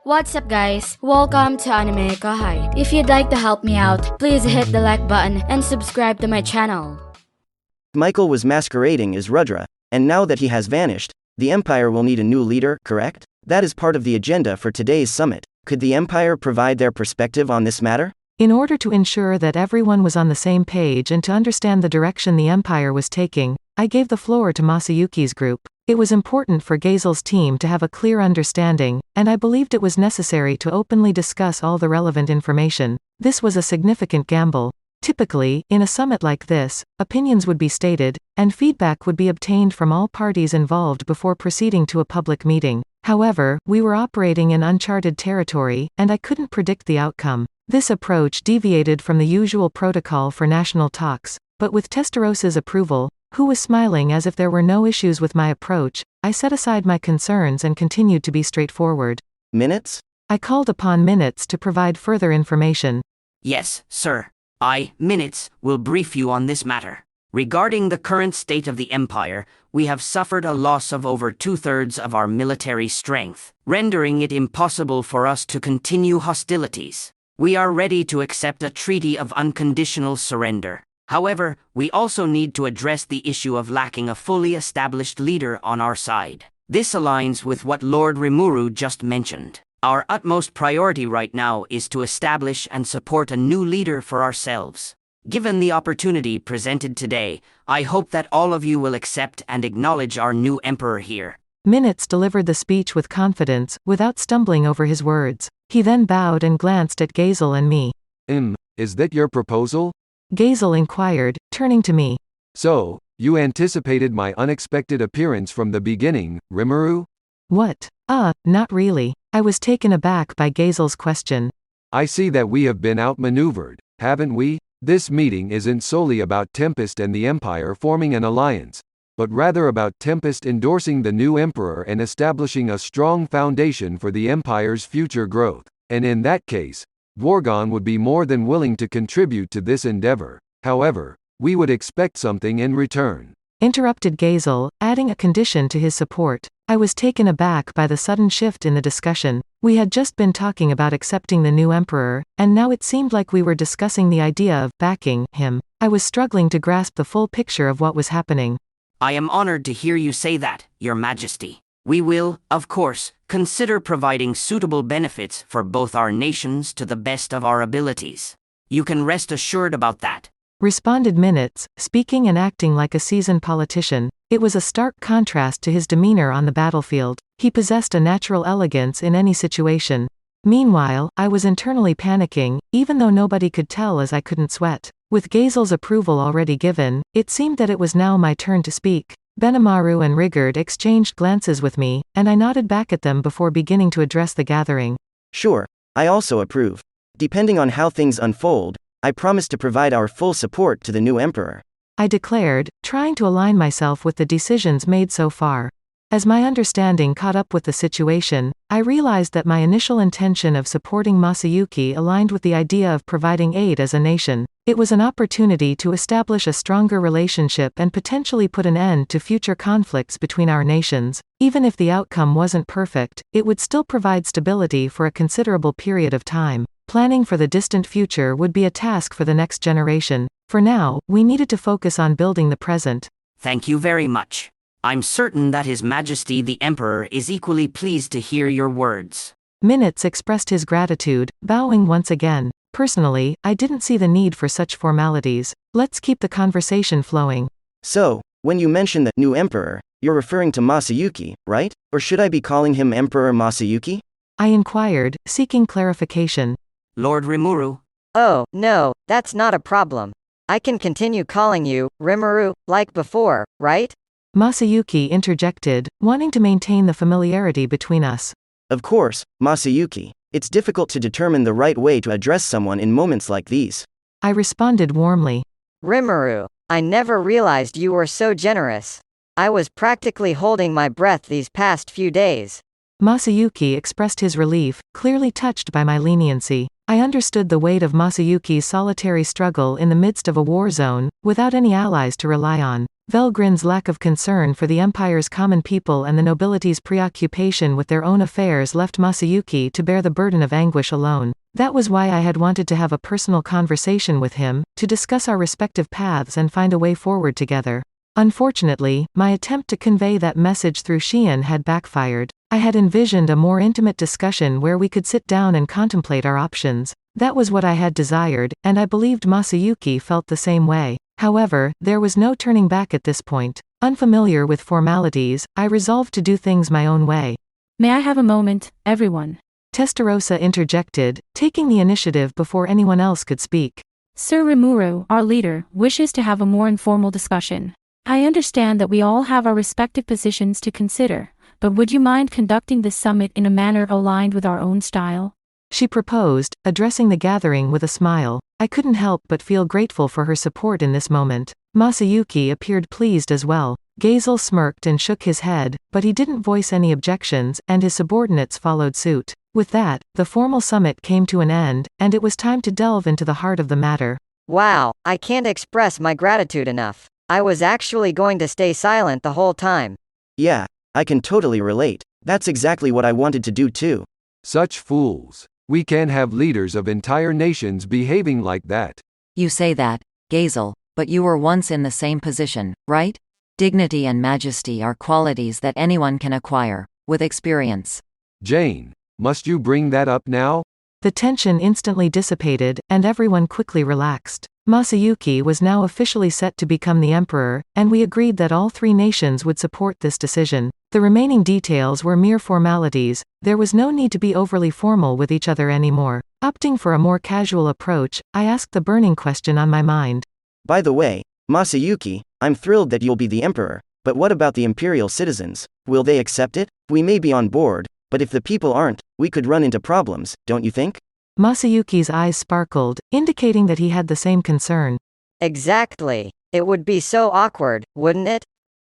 What's up guys, welcome to AnimeKouhai. If you'd like to help me out, please hit the like button and subscribe to my channel. Michael was masquerading as Rudra, and now that he has vanished, the Empire will need a new leader, correct? That is part of the agenda for today's summit. Could the Empire provide their perspective on this matter? In order to ensure that everyone was on the same page and to understand the direction the Empire was taking, I gave the floor to Masayuki's group. It was important for Gazel's team to have a clear understanding, and I believed it was necessary to openly discuss all the relevant information. This was a significant gamble. Typically, in a summit like this, opinions would be stated, and feedback would be obtained from all parties involved before proceeding to a public meeting. However, we were operating in uncharted territory, and I couldn't predict the outcome. This approach deviated from the usual protocol for national talks, but with Testarosa's approval, who was smiling as if there were no issues with my approach, I set aside my concerns and continued to be straightforward. Minitz? I called upon Minitz to provide further information. Yes, sir. I, Minitz, will brief you on this matter. Regarding the current state of the Empire, we have suffered a loss of over 2/3 of our military strength, rendering it impossible for us to continue hostilities. We are ready to accept a treaty of unconditional surrender. However, we also need to address the issue of lacking a fully established leader on our side. This aligns with what Lord Rimuru just mentioned. Our utmost priority right now is to establish and support a new leader for ourselves. Given the opportunity presented today, I hope that all of you will accept and acknowledge our new emperor here. Minitz delivered the speech with confidence, without stumbling over his words. He then bowed and glanced at Gazel and me. Is that your proposal? Gazel inquired, turning to me. So, you anticipated my unexpected appearance from the beginning, Rimuru? What? Not really. I was taken aback by Gazel's question. I see that we have been outmaneuvered, haven't we? This meeting isn't solely about Tempest and the Empire forming an alliance, but rather about Tempest endorsing the new emperor and establishing a strong foundation for the Empire's future growth. And in that case, Dwargon would be more than willing to contribute to this endeavor. However, we would expect something in return. Interrupted Gazel, adding a condition to his support. I was taken aback by the sudden shift in the discussion. We had just been talking about accepting the new emperor, and now it seemed like we were discussing the idea of backing him. I was struggling to grasp the full picture of what was happening. I am honored to hear you say that, Your Majesty. We will, of course, consider providing suitable benefits for both our nations to the best of our abilities. You can rest assured about that. Responded Minitz, speaking and acting like a seasoned politician. It was a stark contrast to his demeanor on the battlefield. He possessed a natural elegance in any situation. Meanwhile, I was internally panicking, even though nobody could tell as I couldn't sweat. With Gazel's approval already given, it seemed that it was now my turn to speak. Benimaru and Rigard exchanged glances with me, and I nodded back at them before beginning to address the gathering. Sure, I also approve. Depending on how things unfold, I promise to provide our full support to the new emperor. I declared, trying to align myself with the decisions made so far. As my understanding caught up with the situation, I realized that my initial intention of supporting Masayuki aligned with the idea of providing aid as a nation. It was an opportunity to establish a stronger relationship and potentially put an end to future conflicts between our nations. Even if the outcome wasn't perfect, it would still provide stability for a considerable period of time. Planning for the distant future would be a task for the next generation. For now, we needed to focus on building the present. Thank you very much. I'm certain that His Majesty the Emperor is equally pleased to hear your words. Minitz expressed his gratitude, bowing once again. Personally, I didn't see the need for such formalities. Let's keep the conversation flowing. So, when you mention the new emperor, you're referring to Masayuki, right? Or should I be calling him Emperor Masayuki? I inquired, seeking clarification. Lord Rimuru? Oh, no, that's not a problem. I can continue calling you Rimuru, like before, right? Masayuki interjected, wanting to maintain the familiarity between us. Of course, Masayuki. It's difficult to determine the right way to address someone in moments like these. I responded warmly. Rimuru, I never realized you were so generous. I was practically holding my breath these past few days. Masayuki expressed his relief, clearly touched by my leniency. I understood the weight of Masayuki's solitary struggle in the midst of a war zone, without any allies to rely on. Velgrin's lack of concern for the Empire's common people and the nobility's preoccupation with their own affairs left Masayuki to bear the burden of anguish alone. That was why I had wanted to have a personal conversation with him, to discuss our respective paths and find a way forward together. Unfortunately, my attempt to convey that message through Shion had backfired. I had envisioned a more intimate discussion where we could sit down and contemplate our options. That was what I had desired, and I believed Masayuki felt the same way. However, there was no turning back at this point. Unfamiliar with formalities, I resolved to do things my own way. May I have a moment, everyone? Testarossa interjected, taking the initiative before anyone else could speak. Sir Rimuru, our leader, wishes to have a more informal discussion. I understand that we all have our respective positions to consider, but would you mind conducting this summit in a manner aligned with our own style? She proposed, addressing the gathering with a smile. I couldn't help but feel grateful for her support in this moment. Masayuki appeared pleased as well. Gazel smirked and shook his head, but he didn't voice any objections, and his subordinates followed suit. With that, the formal summit came to an end, and it was time to delve into the heart of the matter. Wow, I can't express my gratitude enough. I was actually going to stay silent the whole time. Yeah, I can totally relate. That's exactly what I wanted to do too. Such fools. We can't have leaders of entire nations behaving like that. You say that, Gazel, but you were once in the same position, right? Dignity and majesty are qualities that anyone can acquire, with experience. Jane, must you bring that up now? The tension instantly dissipated, and everyone quickly relaxed. Masayuki was now officially set to become the emperor, and we agreed that all three nations would support this decision. The remaining details were mere formalities. There was no need to be overly formal with each other anymore. Opting for a more casual approach, I asked the burning question on my mind. By the way, Masayuki, I'm thrilled that you'll be the emperor, but what about the imperial citizens? Will they accept it? We may be on board, but if the people aren't, we could run into problems, don't you think? Masayuki's eyes sparkled, indicating that he had the same concern. Exactly. It would be so awkward, wouldn't it?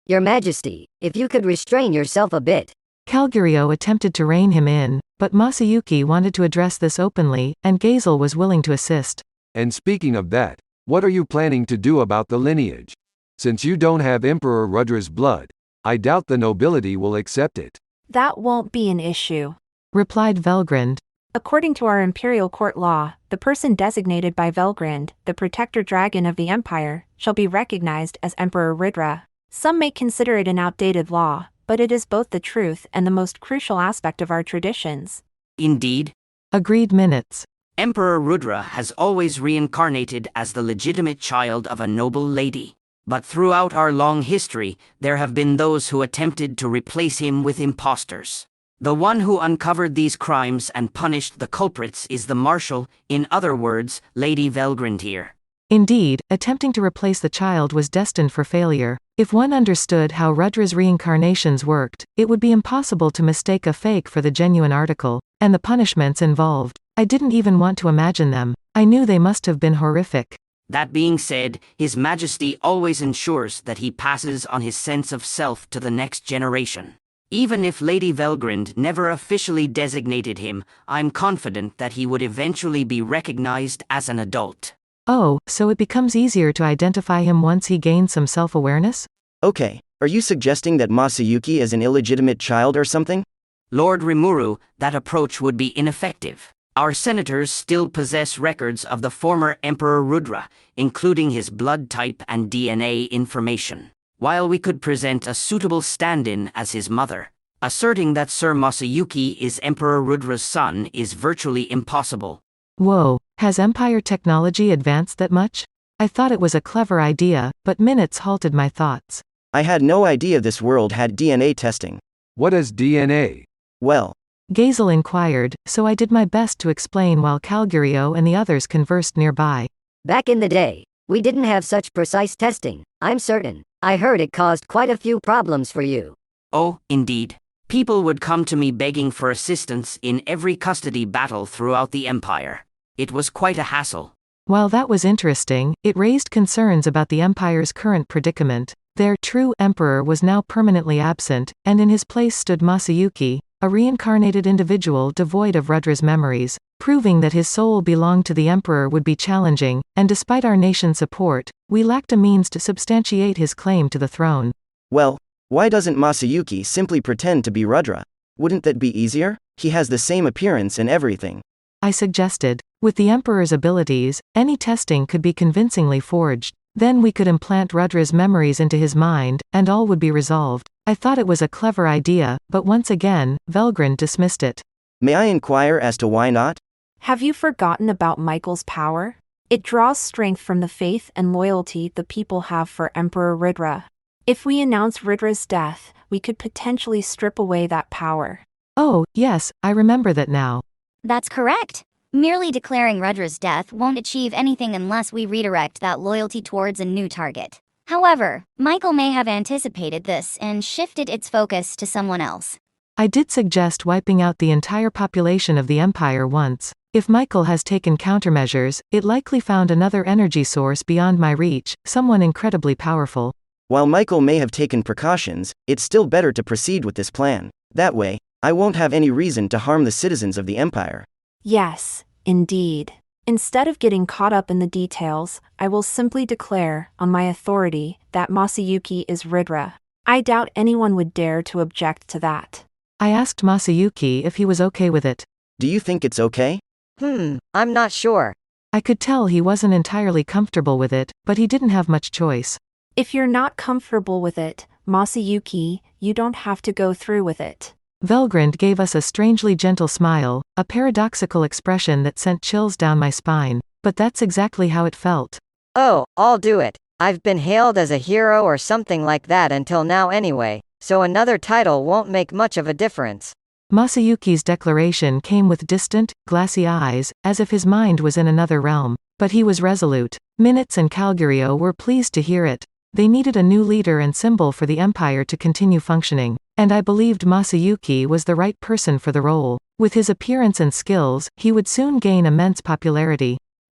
Your Majesty, if you could restrain yourself a bit. Calgurio attempted to rein him in, but Masayuki wanted to address this openly, and Gazel was willing to assist. And speaking of that, what are you planning to do about the lineage? Since you don't have Emperor Rudra's blood, I doubt the nobility will accept it. That won't be an issue, replied Velgrind. According to our imperial court law, the person designated by Velgrind, the protector dragon of the empire, shall be recognized as Emperor Rudra. Some may consider it an outdated law, but it is both the truth and the most crucial aspect of our traditions. Indeed, Agreed Minitz. Emperor Rudra has always reincarnated as the legitimate child of a noble lady. But throughout our long history, there have been those who attempted to replace him with impostors. The one who uncovered these crimes and punished the culprits is the Marshal, in other words, Lady Velgrind here. Indeed, attempting to replace the child was destined for failure. If one understood how Rudra's reincarnations worked, it would be impossible to mistake a fake for the genuine article, and the punishments involved. I didn't even want to imagine them. I knew they must have been horrific. That being said, His Majesty always ensures that he passes on his sense of self to the next generation. Even if Lady Velgrind never officially designated him, I'm confident that he would eventually be recognized as an adult. Oh, so it becomes easier to identify him once he gains some self-awareness? Okay, are you suggesting that Masayuki is an illegitimate child or something? Lord Rimuru, that approach would be ineffective. Our senators still possess records of the former Emperor Rudra, including his blood type and DNA information. While we could present a suitable stand-in as his mother, asserting that Sir Masayuki is Emperor Rudra's son is virtually impossible. Whoa, has Empire technology advanced that much? I thought it was a clever idea, but Minitz halted my thoughts. I had no idea this world had DNA testing. What is DNA? Well, Gazel inquired, so I did my best to explain while Calgurio and the others conversed nearby. Back in the day, we didn't have such precise testing, I'm certain. I heard it caused quite a few problems for you. Oh, indeed. People would come to me begging for assistance in every custody battle throughout the Empire. It was quite a hassle. While that was interesting, it raised concerns about the Empire's current predicament. Their true emperor was now permanently absent, and in his place stood Masayuki, a reincarnated individual devoid of Rudra's memories. Proving that his soul belonged to the Emperor would be challenging, and despite our nation's support, we lacked a means to substantiate his claim to the throne. Well, why doesn't Masayuki simply pretend to be Rudra? Wouldn't that be easier? He has the same appearance and everything. I suggested. With the Emperor's abilities, any testing could be convincingly forged. Then we could implant Rudra's memories into his mind, and all would be resolved. I thought it was a clever idea, but once again, Velgren dismissed it. May I inquire as to why not? Have you forgotten about Michael's power? It draws strength from the faith and loyalty the people have for Emperor Ridra. If we announce Ridra's death, we could potentially strip away that power. Oh, yes, I remember that now. That's correct. Merely declaring Rudra's death won't achieve anything unless we redirect that loyalty towards a new target. However, Michael may have anticipated this and shifted its focus to someone else. I did suggest wiping out the entire population of the Empire once. If Michael has taken countermeasures, it likely found another energy source beyond my reach, someone incredibly powerful. While Michael may have taken precautions, it's still better to proceed with this plan. That way, I won't have any reason to harm the citizens of the Empire. Yes, indeed. Instead of getting caught up in the details, I will simply declare, on my authority, that Masayuki is Ridra. I doubt anyone would dare to object to that. I asked Masayuki if he was okay with it. Do you think it's okay? I'm not sure. I could tell he wasn't entirely comfortable with it, but he didn't have much choice. If you're not comfortable with it, Masayuki, you don't have to go through with it. Velgrind gave us a strangely gentle smile, a paradoxical expression that sent chills down my spine. But that's exactly how it felt. Oh, I'll do it. I've been hailed as a hero or something like that until now anyway, so another title won't make much of a difference. Masayuki's declaration came with distant, glassy eyes, as if his mind was in another realm. But he was resolute. Minitz and Calgario were pleased to hear it. They needed a new leader and symbol for the Empire to continue functioning, and I believed Masayuki was the right person for the role. With his appearance and skills, he would soon gain immense popularity.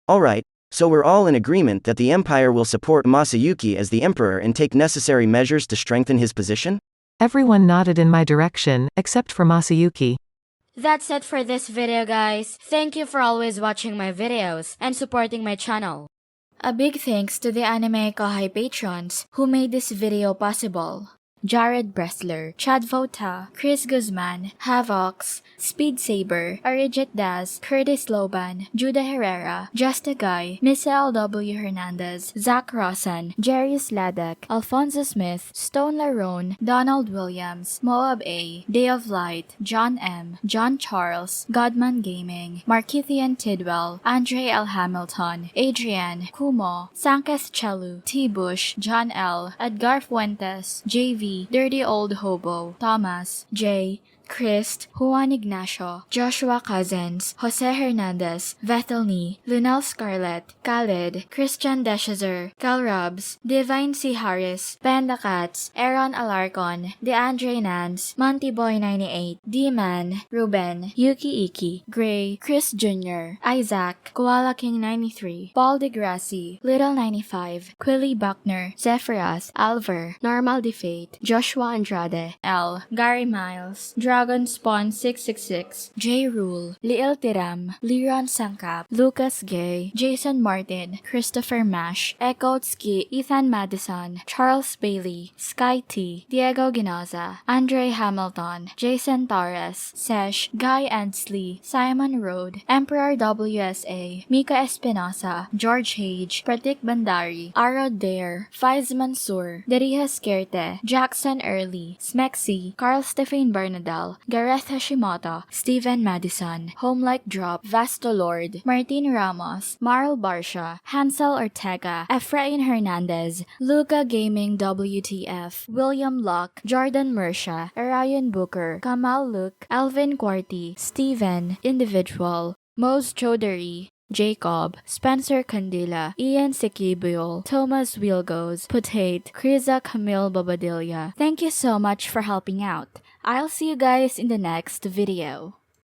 Alright, so we're all in agreement that the Empire will support Masayuki as the Emperor and take necessary measures to strengthen his position? Everyone nodded in my direction, except for Masayuki. That's it for this video, guys. Thank you for always watching my videos and supporting my channel. A big thanks to the AnimeKouhai patrons who made this video possible. Jared Bressler, Chad Vota, Chris Guzman, Havox, Speed Saber, Arijit Das, Curtis Loban, Judah Herrera, Just a Guy, Misael W. Hernandez, Zach Rossan, Jarius Ladek, Alfonso Smith, Stone Larone, Donald Williams, Moab A, Day of Light, John M, John Charles, Godman Gaming, Markithian Tidwell, Andre L. Hamilton, Adrian, Kumo, Sanketh Chelu, T. Bush, John L, Edgar Fuentes, JV, Dirty Old Hobo, Thomas, Jay, Christ, Juan Ignacio, Joshua Cousins, Jose Hernandez, Vethelny, Lunel Scarlett, Khaled, Christian Deshazer, Cal Robs, Divine C. Harris, Panda Cats, Aaron Alarcon, DeAndre Nance, Monty Boy 98, D-Man, Ruben, Yuki Iki, Gray, Chris Jr., Isaac, Koala King 93, Paul DeGrassi, Little 95, Quilly Buckner, Zephyros, Alver, Normal Defate, Joshua Andrade, L, Gary Miles, Dragon Spawn 666, J. Rule, Liel Tiram, Liron Sangkap, Lucas Gay, Jason Martin, Christopher Mash, Ekotski, Ethan Madison, Charles Bailey, Sky T, Diego Ginoza, Andre Hamilton, Jason Torres, Sesh, Guy Ansley, Simon Road, Emperor WSA, Mika Espinosa, George Hage, Pratik Bandari, Arod Dare, Faiz Mansour, Deriha Skerte, Jackson Early, Smexy, Carl Stephen Bernadal, Gareth Hashimoto, Steven Madison, Homelike Drop, Vasto Lord, Martin Ramos, Marl Barsha, Hansel Ortega, Efrain Hernandez, Luca Gaming WTF, William Locke, Jordan Mersha, Arion Booker, Kamal Luke, Alvin Quarty, Steven, Individual, Mose Choudhury, Jacob, Spencer Candila, Ian Sikibuyol, Thomas Wilgos, Potate, Kriza Camille Bobadilla. Thank you so much for helping out. I'll see you guys in the next video.